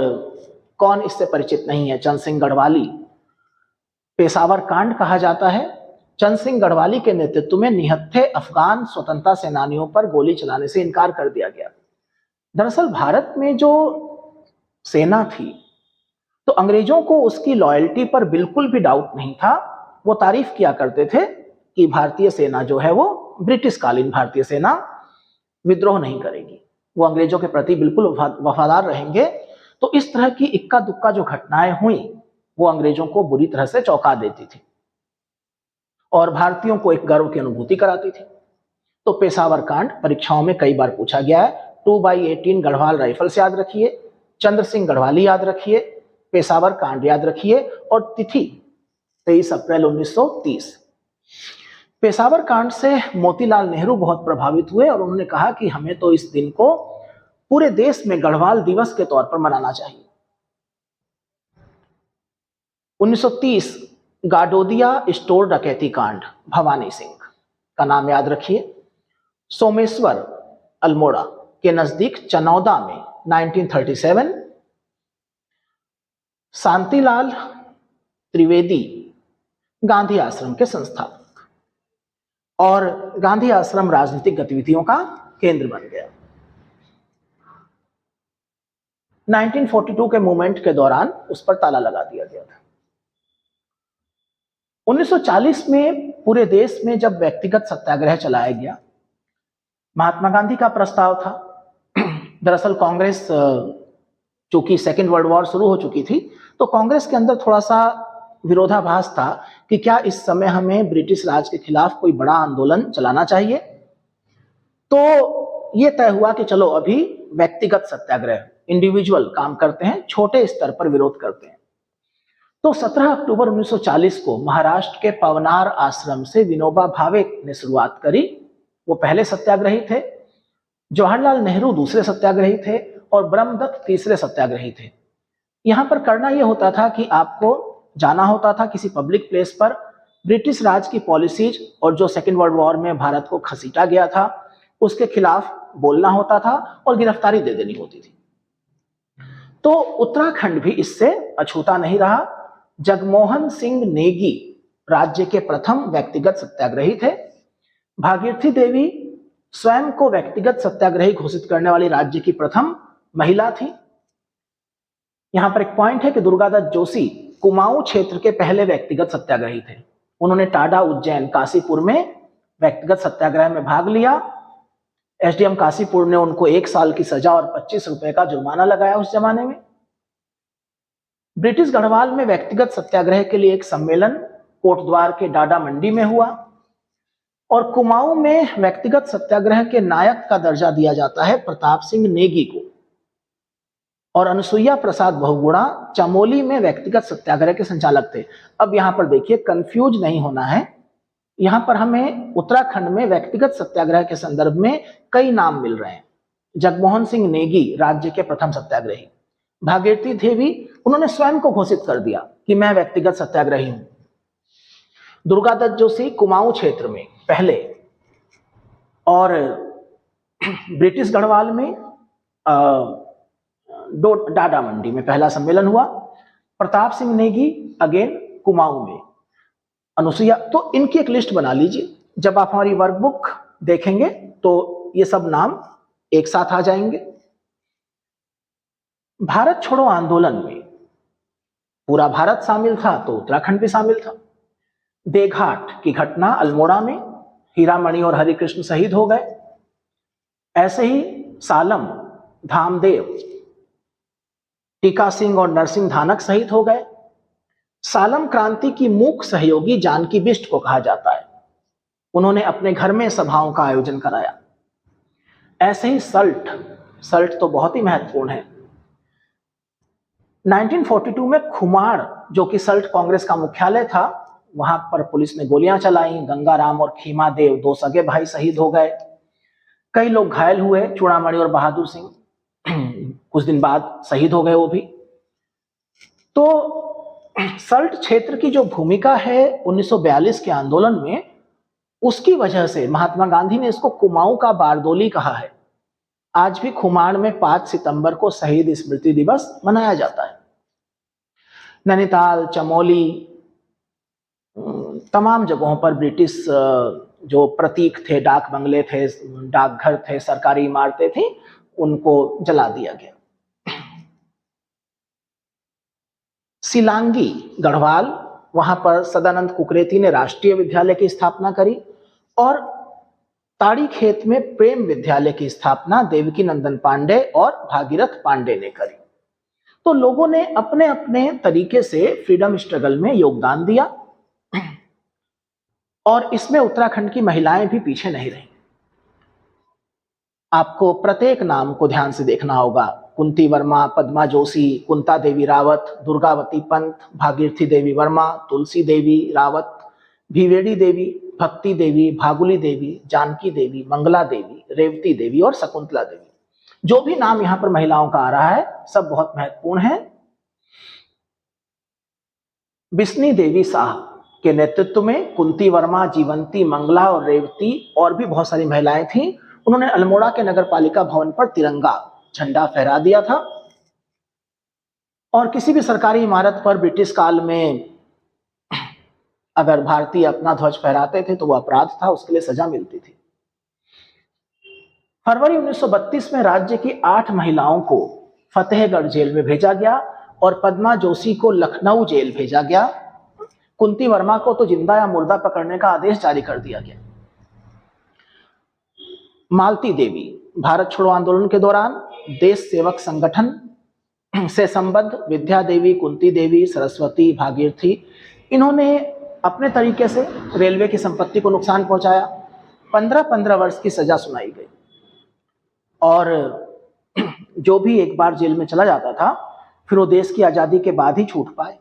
कौन इससे परिचित नहीं है, चंद सिंह गढ़वाली, पेशावर कांड कहा जाता है। चंद सिंह गढ़वाली के नेतृत्व में निहत्थे अफगान स्वतंत्रता सेनानियों पर गोली चलाने से इनकार कर दिया गया। दरअसल भारत में जो सेना थी तो अंग्रेजों को उसकी लॉयल्टी पर बिल्कुल भी डाउट नहीं था। वो तारीफ किया करते थे कि भारतीय सेना जो है वो ब्रिटिश कालीन भारतीय सेना विद्रोह नहीं करेगी, वो अंग्रेजों के प्रति बिल्कुल वफादार रहेंगे। तो इस तरह की इक्का दुक्का जो घटनाएं हुई वो अंग्रेजों को बुरी तरह से चौंका देती थी। और भारतीयों को एक गर्व की अनुभूति कराती थी। तो पेशावर कांड परीक्षाओं में कई बार पूछा गया है। 2x18 गढ़वाल राइफल्स याद रखिए, चंद्र सिंह गढ़वाली याद रखिए, पेशावर कांड याद रखिए और तिथि 23 अप्रैल 1930। पेशावर कांड से मोतीलाल नेहरू बहुत प्रभावित हुए और उन्होंने कहा कि हमें तो इस दिन को पूरे देश में गढ़वाल दिवस के तौर पर मनाना चाहिए। 1930 गाडोदिया स्टोर डकैती कांड, भवानी सिंह का नाम याद रखिए। सोमेश्वर अल्मोड़ा के नजदीक चनौदा में 1937 शांतिलाल त्रिवेदी गांधी आश्रम के संस्थापक, और गांधी आश्रम राजनीतिक गतिविधियों का केंद्र बन गया। 1942 के मूवमेंट के दौरान उस पर ताला लगा दिया गया था। 1940 में पूरे देश में जब व्यक्तिगत सत्याग्रह चलाया गया, महात्मा गांधी का प्रस्ताव था। दरअसल कांग्रेस, चूंकि सेकेंड वर्ल्ड वॉर शुरू हो चुकी थी, तो कांग्रेस के अंदर थोड़ा सा विरोधाभास था कि क्या इस समय हमें ब्रिटिश राज के खिलाफ कोई बड़ा आंदोलन चलाना चाहिए। तो ये तय हुआ कि चलो अभी व्यक्तिगत सत्याग्रह, इंडिविजुअल काम करते हैं, छोटे स्तर पर विरोध करते हैं। तो 17 अक्टूबर 1940 को महाराष्ट्र के पवनार आश्रम से विनोबा भावे ने शुरुआत करी। वो पहले सत्याग्रही थे, जवाहरलाल नेहरू दूसरे सत्याग्रही थे और ब्रह्मदत्त तीसरे सत्याग्रही थे। यहां पर करना यह होता था कि आपको जाना होता था किसी पब्लिक प्लेस पर, ब्रिटिश राज की पॉलिसीज और जो सेकेंड वर्ल्ड वॉर में भारत को घसीटा गया था उसके खिलाफ बोलना होता था और गिरफ्तारी दे देनी होती थी। तो उत्तराखंड भी इससे अछूता नहीं रहा। जगमोहन सिंह नेगी राज्य के प्रथम व्यक्तिगत सत्याग्रही थे। भागीरथी देवी स्वयं को व्यक्तिगत सत्याग्रही घोषित करने वाली राज्य की प्रथम महिला थी। यहां पर एक पॉइंट है कि दुर्गादत्त जोशी कुमाऊं क्षेत्र के पहले व्यक्तिगत सत्याग्रही थे। उन्होंने टाडा, उज्जैन, काशीपुर में व्यक्तिगत सत्याग्रह में भाग लिया। एसडीएम काशीपुर ने उनको 1 साल की सजा और 25 रुपए का जुर्माना लगाया उस जमाने में। ब्रिटिश गढ़वाल में व्यक्तिगत सत्याग्रह के लिए एक सम्मेलन कोटद्वार के डाडा मंडी में हुआ और कुमाऊं में व्यक्तिगत सत्याग्रह के नायक का दर्जा दिया जाता है प्रताप सिंह नेगी को, और अनुसुईया प्रसाद बहुगुणा चमोली में व्यक्तिगत सत्याग्रह के संचालक थे। अब यहां पर देखिए, कंफ्यूज नहीं होना है। यहां पर हमें उत्तराखंड में व्यक्तिगत सत्याग्रह के संदर्भ में कई नाम मिल रहे हैं। जगमोहन सिंह नेगी राज्य के प्रथम सत्याग्रही, भागीरथी देवी उन्होंने स्वयं को घोषित कर दिया कि मैं व्यक्तिगत सत्याग्रही हूं। दुर्गादत्त जोशी कुमाऊं क्षेत्र में पहले, और ब्रिटिश गढ़वाल में डाडा मंडी में पहला सम्मेलन हुआ। प्रताप सिंह नेगी अगेन कुमाऊं में, अनुसुईया। तो इनकी एक लिस्ट बना लीजिए, जब आप हमारी वर्कबुक देखेंगे तो ये सब नाम एक साथ आ जाएंगे। भारत छोड़ो आंदोलन में पूरा भारत शामिल था तो उत्तराखंड भी शामिल था। देघाट की घटना अल्मोड़ा में, हीरामणि और हरिकृष्ण शहीद हो गए। ऐसे ही सालम, धामदेव, टीका सिंह और नरसिंह धानक शहीद हो गए। सालम क्रांति की मुख्य सहयोगी जानकी बिष्ट को कहा जाता है। उन्होंने अपने घर में सभाओं का आयोजन कराया। ऐसे ही सल्ट तो बहुत ही महत्वपूर्ण है। 1942 में खुमाड़, जो कि सल्ट कांग्रेस का मुख्यालय था, वहां पर पुलिस ने गोलियां चलाई। गंगाराम और खीमा देव, 2 सगे भाई शहीद हो गए। कई लोग घायल हुए। चूड़ामणि और बहादुर सिंह कुछ दिन बाद शहीद हो गए वो भी। तो सल्ट क्षेत्र की जो भूमिका है 1942 के आंदोलन में, उसकी वजह से महात्मा गांधी ने इसको कुमाऊं का बारदोली कहा है। आज भी खुमाड़ में 5 सितंबर को शहीद स्मृति दिवस मनाया जाता है। नैनीताल, चमोली, तमाम जगहों पर ब्रिटिश जो प्रतीक थे, डाक बंगले थे, डाकघर थे, सरकारी इमारतें थी, उनको जला दिया गया। सिलांगी गढ़वाल, वहां पर सदानंद कुकरेती ने राष्ट्रीय विद्यालय की स्थापना करी और ताड़ी खेत में प्रेम विद्यालय की स्थापना देवकी नंदन पांडे और भागीरथ पांडे ने करी। तो लोगों ने अपने अपने तरीके से फ्रीडम स्ट्रगल में योगदान दिया और इसमें उत्तराखंड की महिलाएं भी पीछे नहीं रहीं। आपको प्रत्येक नाम को ध्यान से देखना होगा। कुंती वर्मा, पद्मा जोशी, कुंता देवी रावत, दुर्गावती पंत, भागीरथी देवी वर्मा, तुलसी देवी रावत, भिवेड़ी देवी, भक्ति देवी, भागुली देवी, जानकी देवी, मंगला देवी, रेवती देवी और शकुंतला देवी। जो भी नाम यहां पर महिलाओं का आ रहा है सब बहुत महत्वपूर्ण है। बिस्नी देवी शाह के नेतृत्व में कुंती वर्मा, जीवंती, मंगला और रेवती और भी बहुत सारी महिलाएं थीं। उन्होंने अल्मोड़ा के नगरपालिका भवन पर तिरंगा झंडा फहरा दिया था। और किसी भी सरकारी इमारत पर ब्रिटिश काल में अगर भारतीय अपना ध्वज फहराते थे तो वह अपराध था, उसके लिए सजा मिलती थी। फरवरी 1932 में राज्य की 8 महिलाओं को फतेहगढ़ जेल में भेजा गया और पद्मा जोशी को लखनऊ जेल भेजा गया। कुंती वर्मा को तो जिंदा या मुर्दा पकड़ने का आदेश जारी कर दिया गया। मालती देवी भारत छोड़ो आंदोलन के दौरान देश सेवक संगठन से संबद्ध विद्या देवी, कुंती देवी, सरस्वती, भागीरथी, इन्होंने अपने तरीके से रेलवे की संपत्ति को नुकसान पहुंचाया। 15-15 वर्ष की सजा सुनाई गई और जो भी एक बार जेल में चला जाता था फिर वो देश की आजादी के बाद ही छूट पाए।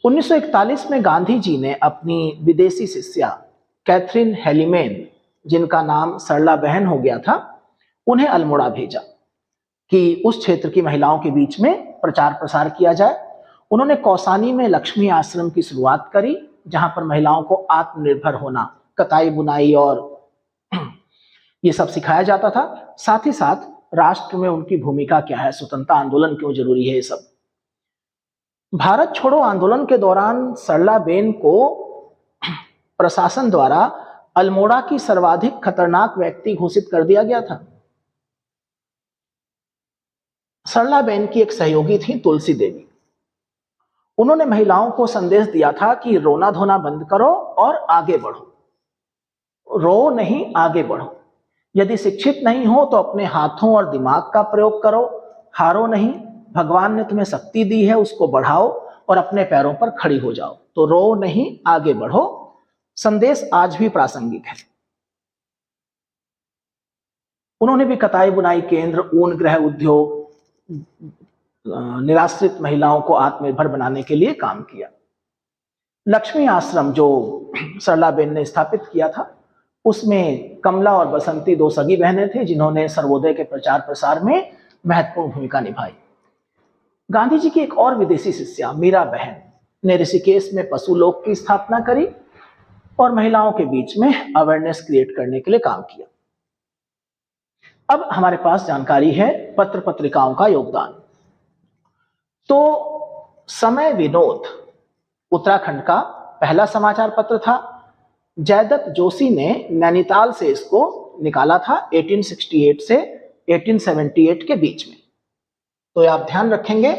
1941 में गांधी जी ने अपनी विदेशी शिष्या कैथरीन हेलिमेन, जिनका नाम सरला बहन हो गया था, उन्हें अल्मोड़ा भेजा कि उस क्षेत्र की महिलाओं के बीच में प्रचार प्रसार किया जाए। उन्होंने कौसानी में लक्ष्मी आश्रम की शुरुआत करी, जहां पर महिलाओं को आत्मनिर्भर होना, कताई बुनाई और ये सब सिखाया जाता था। साथ ही साथ राष्ट्र में उनकी भूमिका क्या है, स्वतंत्रता आंदोलन क्यों जरूरी है, ये सब। भारत छोड़ो आंदोलन के दौरान सरला बेन को प्रशासन द्वारा अल्मोड़ा की सर्वाधिक खतरनाक व्यक्ति घोषित कर दिया गया था। सरला बेन की एक सहयोगी थी तुलसी देवी। उन्होंने महिलाओं को संदेश दिया था कि रोना धोना बंद करो और आगे बढ़ो। रो नहीं, आगे बढ़ो। यदि शिक्षित नहीं हो तो अपने हाथों और दिमाग का प्रयोग करो। हारो नहीं, भगवान ने तुम्हें शक्ति दी है, उसको बढ़ाओ और अपने पैरों पर खड़ी हो जाओ। तो रो नहीं, आगे बढ़ो। संदेश आज भी प्रासंगिक है। उन्होंने भी कताई बुनाई केंद्र, ऊन गृह उद्योग, निराश्रित महिलाओं को आत्मनिर्भर बनाने के लिए काम किया। लक्ष्मी आश्रम जो सरला बेन ने स्थापित किया था, उसमें कमला और बसंती 2 सगी बहनें थी, जिन्होंने सर्वोदय के प्रचार प्रसार में महत्वपूर्ण भूमिका निभाई। गांधी जी की एक और विदेशी शिष्या मीरा बहन ने ऋषिकेश में पशुलोक की स्थापना करी और महिलाओं के बीच में अवेयरनेस क्रिएट करने के लिए काम किया। अब हमारे पास जानकारी है पत्र पत्रिकाओं का योगदान। तो समय विनोद उत्तराखंड का पहला समाचार पत्र था। जयदत्त जोशी ने नैनीताल से इसको निकाला था 1868 से 1878 के बीच में। तो आप ध्यान रखेंगे,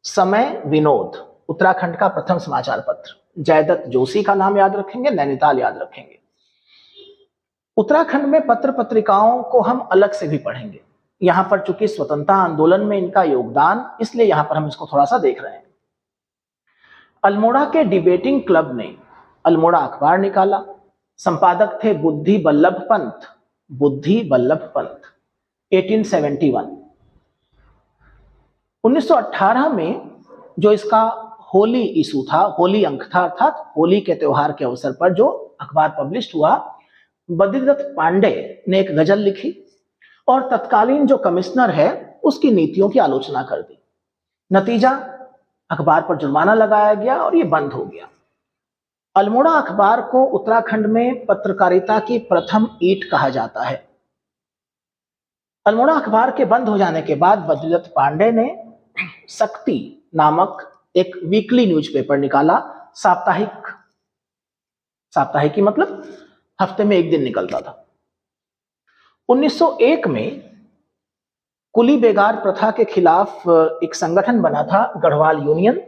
समय विनोद उत्तराखंड का प्रथम समाचार पत्र। जयदत्त जोशी का नाम याद रखेंगे, नैनीताल याद रखेंगे। उत्तराखंड में पत्र पत्रिकाओं को हम अलग से भी पढ़ेंगे। यहां पर चूंकि स्वतंत्रता आंदोलन में इनका योगदान, इसलिए यहां पर हम इसको थोड़ा सा देख रहे हैं। अल्मोड़ा के डिबेटिंग क्लब ने अल्मोड़ा अखबार निकाला। संपादक थे बुद्धि बल्लभ पंत। बुद्धि बल्लभ पंत 1871। 1918 में जो इसका होली इशू था, होली अंक था, अर्थात होली के त्योहार के अवसर पर जो अखबार पब्लिश हुआ, बद्रीदत्त पांडे ने एक गजल लिखी और तत्कालीन जो कमिश्नर है उसकी नीतियों की आलोचना कर दी। नतीजा, अखबार पर जुर्माना लगाया गया और ये बंद हो गया। अल्मोड़ा अखबार को उत्तराखंड में पत्रकारिता की प्रथम ईंट कहा जाता है। अल्मोड़ा अखबार के बंद हो जाने के बाद बद्रीदत्त पांडे ने शक्ति नामक एक वीकली न्यूज़पेपर निकाला। साप्ताहिक, साप्ताहिक की मतलब हफ्ते में एक दिन निकलता था। 1901 में कुली बेगार प्रथा के खिलाफ एक संगठन बना था, गढ़वाल यूनियन।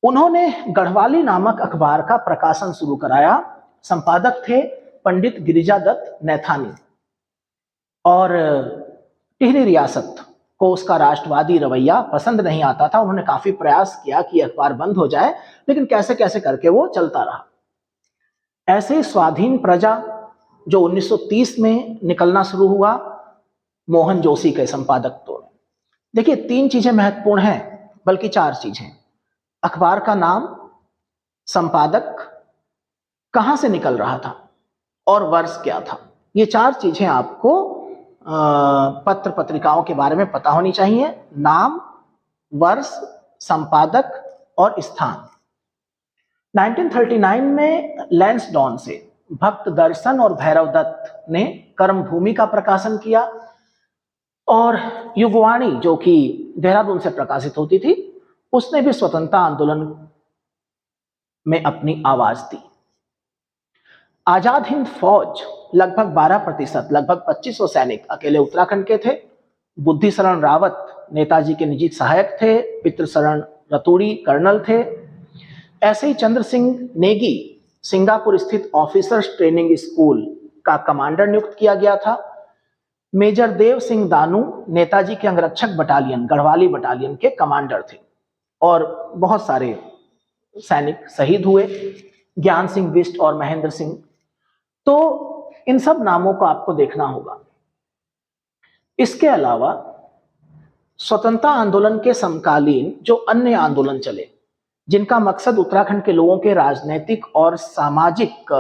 उन्होंने गढ़वाली नामक अखबार का प्रकाशन शुरू कराया। संपादक थे पंडित गिरिजादत्त नैथानी। और टिहरी रियासत को उसका राष्ट्रवादी रवैया पसंद नहीं आता था। उन्होंने काफी प्रयास किया कि अखबार बंद हो जाए, लेकिन कैसे कैसे करके वो चलता रहा। ऐसे ही स्वाधीन प्रजा जो 1930 में निकलना शुरू हुआ मोहन जोशी के संपादकत्व में। देखिए 3 चीजें महत्वपूर्ण हैं, बल्कि 4 चीजें। अखबार का नाम, संपादक, कहां से निकल रहा था और वर्ष क्या था। ये 4 चीजें आपको पत्र पत्रिकाओं के बारे में पता होनी चाहिए। नाम, वर्ष, संपादक और स्थान। 1939 में लैंसडॉन से भक्त दर्शन और भैरव दत्त ने कर्मभूमि का प्रकाशन किया और युगवाणी जो कि देहरादून से प्रकाशित होती थी उसने भी स्वतंत्रता आंदोलन में अपनी आवाज दी। आजाद हिंद फौज लगभग 12%, लगभग 2500 सैनिक अकेले उत्तराखंड के थे। बुद्धिशरण रावत नेताजी के निजी सहायक थे। पितृशरण रतूड़ी कर्नल थे। ऐसे ही चंद्र सिंह नेगी सिंगापुर स्थित ऑफिसर्स ट्रेनिंग स्कूल का कमांडर नियुक्त किया गया था। मेजर देव सिंह दानू नेताजी के अंगरक्षक बटालियन गढ़वाली बटालियन के कमांडर थे और बहुत सारे सैनिक शहीद हुए, ज्ञान सिंह बिष्ट और महेंद्र सिंह। तो इन सब नामों को आपको देखना होगा। इसके अलावा स्वतंत्रता आंदोलन के समकालीन जो अन्य आंदोलन चले जिनका मकसद उत्तराखंड के लोगों के राजनीतिक और सामाजिक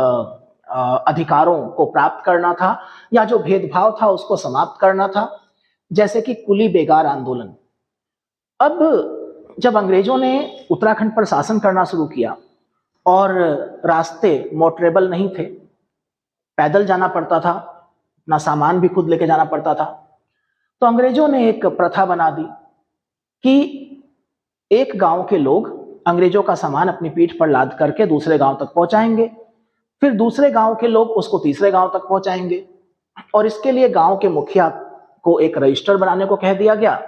अधिकारों को प्राप्त करना था या जो भेदभाव था उसको समाप्त करना था, जैसे कि कुली बेगार आंदोलन। अब जब अंग्रेजों ने उत्तराखंड पर शासन करना शुरू किया और रास्ते मोटरेबल नहीं थे, पैदल जाना पड़ता था, अपना सामान भी खुद लेके जाना पड़ता था, तो अंग्रेजों ने एक प्रथा बना दी कि एक गांव के लोग अंग्रेजों का सामान अपनी पीठ पर लाद करके दूसरे गांव तक पहुंचाएंगे, फिर दूसरे गांव के लोग उसको तीसरे गांव तक पहुंचाएंगे। और इसके लिए गांव के मुखिया को एक रजिस्टर बनाने को कह दिया गया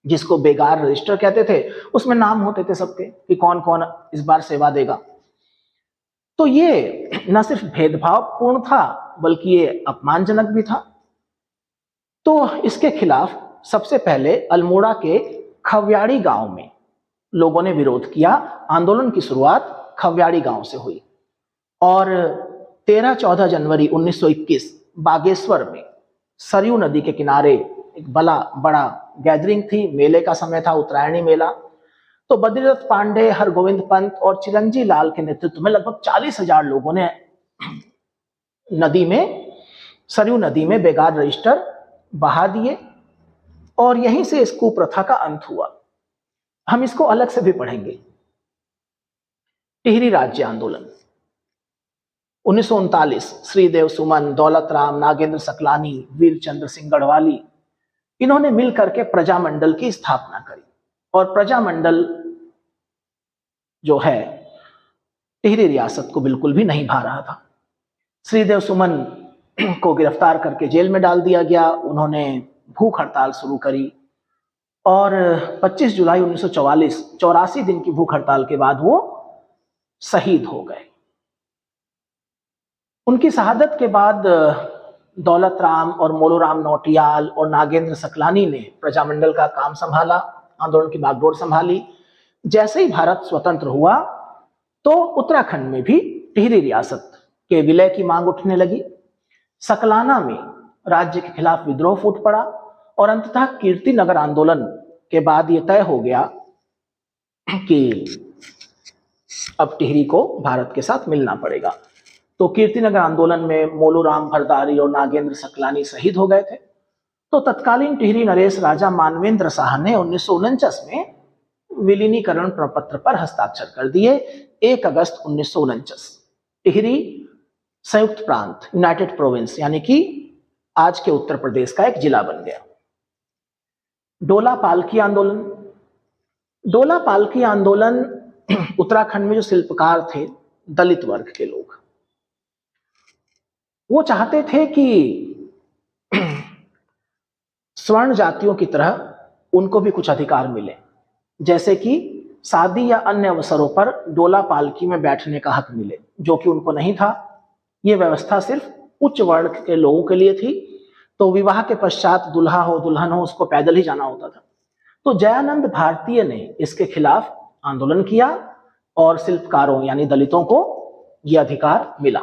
जिसको बेगार रजिस्टर कहते थे। उसमें नाम होते थे सबके कि कौन कौन इस बार सेवा देगा। तो ये न सिर्फ भेदभावपूर्ण था बल्कि ये अपमानजनक भी था। तो इसके खिलाफ सबसे पहले अल्मोड़ा के खव्याड़ी गांव में लोगों ने विरोध किया। आंदोलन की शुरुआत खव्याड़ी गांव से हुई और 13-14 जनवरी 1921 बागेश्वर में सरयू नदी के किनारे एक बड़ा गैदरिंग थी। मेले का समय था, उत्तरायणी मेला। तो बद्रीदत्त पांडे, हरगोविंद पंत और चिरंजी लाल के नेतृत्व में लगभग 40,000 लोगों ने सरयू नदी में बेगार रजिस्टर बहा दिए और यहीं से इस कुप्रथा का अंत हुआ। हम इसको अलग से भी पढ़ेंगे। टिहरी राज्य आंदोलन 1939, श्रीदेव सुमन, दौलत राम, नागेंद्र सकलानी, वीरचंद्र सिंह गढ़वाली, इन्होंने मिलकर के प्रजामंडल की स्थापना करी और प्रजामंडल जो है टिहरी रियासत को बिल्कुल भी नहीं भा रहा था। श्रीदेव सुमन को गिरफ्तार करके जेल में डाल दिया गया। उन्होंने भूख हड़ताल शुरू करी और 25 जुलाई 1944 84 दिन की भूख हड़ताल के बाद वो शहीद हो गए। उनकी शहादत के बाद दौलत राम और मोलूराम नौटियाल और नागेंद्र सकलानी ने प्रजामंडल का काम संभाला, आंदोलन की बागडोर संभाली। जैसे ही भारत स्वतंत्र हुआ तो उत्तराखंड में भी टिहरी रियासत के विलय की मांग उठने लगी। सकलाना में राज्य के खिलाफ विद्रोह फूट पड़ा और अंततः कीर्तिनगर आंदोलन के बाद यह तय हो गया कि अब टिहरी को भारत के साथ मिलना पड़ेगा। तो कीर्तिनगर आंदोलन में मोलूराम भरदारी और नागेंद्र सकलानी शहीद हो गए थे। तो तत्कालीन टिहरी नरेश राजा मानवेंद्र शाह ने 1949 में विलीनीकरण प्रपत्र पर हस्ताक्षर कर दिए। 1 अगस्त 1949 टिहरी संयुक्त प्रांत, यूनाइटेड प्रोविंस, यानी कि आज के उत्तर प्रदेश का एक जिला बन गया। डोला पालकी आंदोलन। डोला पालकी आंदोलन उत्तराखंड में जो शिल्पकार थे, दलित वर्ग के लोग, वो चाहते थे कि स्वर्ण जातियों की तरह उनको भी कुछ अधिकार मिले, जैसे कि शादी या अन्य अवसरों पर डोला पालकी में बैठने का हक मिले, जो कि उनको नहीं था। यह व्यवस्था सिर्फ उच्च वर्ण के लोगों के लिए थी। तो विवाह के पश्चात दुल्हा हो दुल्हन हो उसको पैदल ही जाना होता था। तो जयानंद भारतीय ने इसके खिलाफ आंदोलन किया और शिल्पकारों यानी दलितों को ये अधिकार मिला।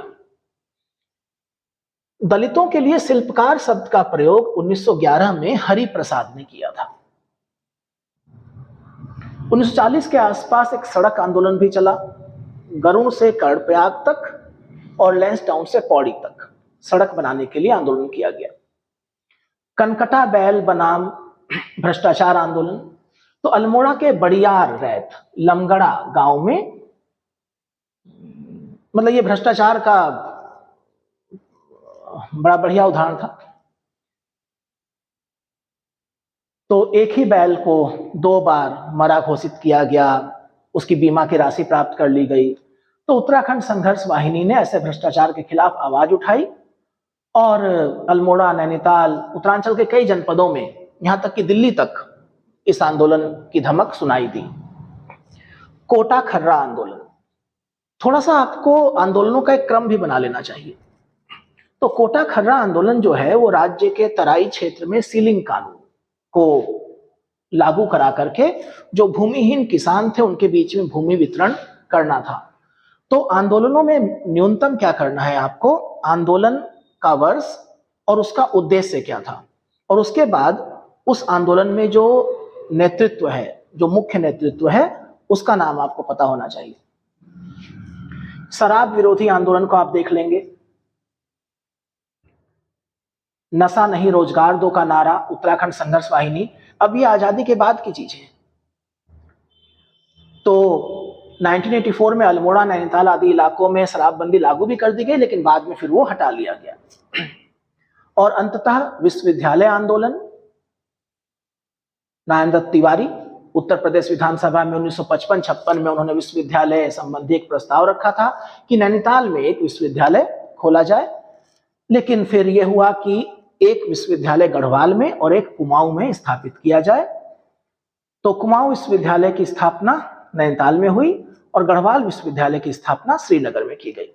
दलितों के लिए शिल्पकार शब्द का प्रयोग 1911 में हरि प्रसाद ने किया था। 1940 के आसपास एक सड़क आंदोलन भी चला, गरुड़ से कर्णप्रयाग तक और लैंसडाउन से पौड़ी तक सड़क बनाने के लिए आंदोलन किया गया। कनकटा बैल बनाम भ्रष्टाचार आंदोलन, तो अल्मोड़ा के बड़ियार रैत लमगड़ा गांव में, मतलब ये भ्रष्टाचार का बड़ा बढ़िया उदाहरण था। तो एक ही बैल को 2 बार मरा घोषित किया गया, उसकी बीमा की राशि प्राप्त कर ली गई। तो उत्तराखंड संघर्ष वाहिनी ने ऐसे भ्रष्टाचार के खिलाफ आवाज उठाई और अल्मोड़ा, नैनीताल, उत्तरांचल के कई जनपदों में, यहां तक कि दिल्ली तक इस आंदोलन की धमक सुनाई दी। कोटा खर्रा आंदोलन, थोड़ा सा आपको आंदोलनों का एक क्रम भी बना लेना चाहिए। तो कोटा खर्रा आंदोलन जो है वो राज्य के तराई क्षेत्र में सीलिंग कानून को लागू करा करके जो भूमिहीन किसान थे उनके बीच में भूमि वितरण करना था। तो आंदोलनों में न्यूनतम क्या करना है आपको, आंदोलन का वर्ष और उसका उद्देश्य क्या था, और उसके बाद उस आंदोलन में जो नेतृत्व है, जो मुख्य नेतृत्व है, उसका नाम आपको पता होना चाहिए। शराब विरोधी आंदोलन को आप देख लेंगे। नशा नहीं रोजगार दो का नारा, उत्तराखंड संघर्ष वाहिनी। अब ये आजादी के बाद की चीज है। तो 1984 में अल्मोड़ा, नैनीताल आदि इलाकों में शराबबंदी लागू भी कर दी गई, लेकिन बाद में फिर वो हटा लिया गया। और अंततः विश्वविद्यालय आंदोलन, नारायण दत्त तिवारी उत्तर प्रदेश विधानसभा में 1955-56 में उन्होंने विश्वविद्यालय संबंधी एक प्रस्ताव रखा था कि नैनीताल में एक विश्वविद्यालय खोला जाए, लेकिन फिर यह हुआ कि एक विश्वविद्यालय गढ़वाल में और एक कुमाऊं में स्थापित किया जाए। तो कुमाऊं विश्वविद्यालय की स्थापना नैनीताल में हुई और गढ़वाल विश्वविद्यालय की स्थापना श्रीनगर में की गई।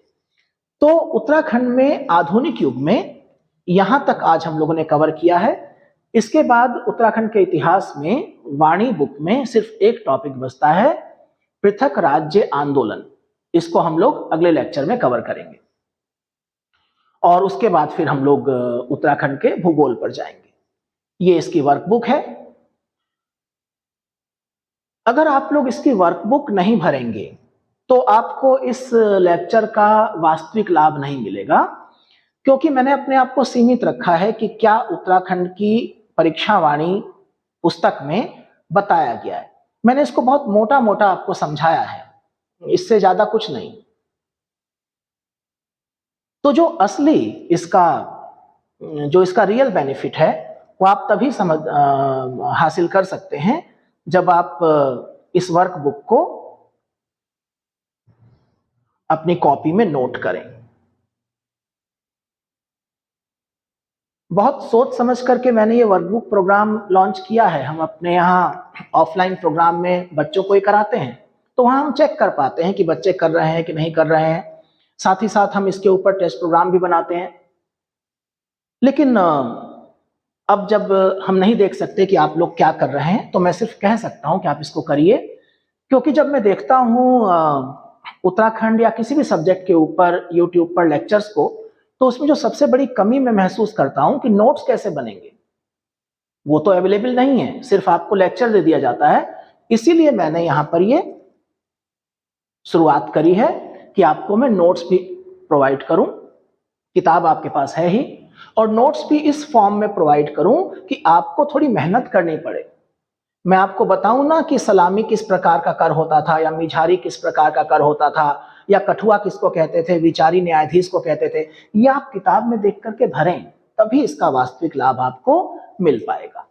तो उत्तराखंड में आधुनिक युग में यहां तक आज हम लोगों ने कवर किया है। इसके बाद उत्तराखंड के इतिहास में वाणी बुक में सिर्फ एक टॉपिक बचता है, पृथक राज्य आंदोलन। इसको हम लोग अगले लेक्चर में कवर करेंगे और उसके बाद फिर हम लोग उत्तराखंड के भूगोल पर जाएंगे। ये इसकी वर्कबुक है। अगर आप लोग इसकी वर्कबुक नहीं भरेंगे तो आपको इस लेक्चर का वास्तविक लाभ नहीं मिलेगा, क्योंकि मैंने अपने आप को सीमित रखा है कि क्या उत्तराखंड की परीक्षावाणी पुस्तक में बताया गया है। मैंने इसको बहुत मोटा मोटा आपको समझाया है, इससे ज्यादा कुछ नहीं। तो जो असली इसका रियल बेनिफिट है वो आप तभी हासिल कर सकते हैं जब आप इस वर्कबुक को अपनी कॉपी में नोट करें। बहुत सोच समझ करके मैंने ये वर्कबुक प्रोग्राम लॉन्च किया है। हम अपने यहाँ ऑफलाइन प्रोग्राम में बच्चों को ही कराते हैं, तो वहां हम चेक कर पाते हैं कि बच्चे कर रहे हैं कि नहीं कर रहे हैं। साथ ही साथ हम इसके ऊपर टेस्ट प्रोग्राम भी बनाते हैं। लेकिन अब जब हम नहीं देख सकते कि आप लोग क्या कर रहे हैं, तो मैं सिर्फ कह सकता हूं कि आप इसको करिए, क्योंकि जब मैं देखता हूं उत्तराखंड या किसी भी सब्जेक्ट के ऊपर यूट्यूब पर लेक्चर्स को, तो उसमें जो सबसे बड़ी कमी मैं महसूस करता हूं कि नोट्स कैसे बनेंगे। वो तो अवेलेबल नहीं है, सिर्फ आपको लेक्चर दे दिया जाता है। इसीलिए मैंने यहां पर ये शुरुआत करी है कि आपको मैं नोट्स भी प्रोवाइड करूं। किताब आपके पास है ही, और नोट्स भी इस फॉर्म में प्रोवाइड करूं कि आपको थोड़ी मेहनत करनी पड़े। मैं आपको बताऊं ना कि सलामी किस प्रकार का कर होता था, या मिझारी किस प्रकार का कर होता था, या कठुआ किसको कहते थे, विचारी न्यायाधीश को कहते थे। ये आप किताब में देख करके भरें, तभी इसका वास्तविक लाभ आपको मिल पाएगा।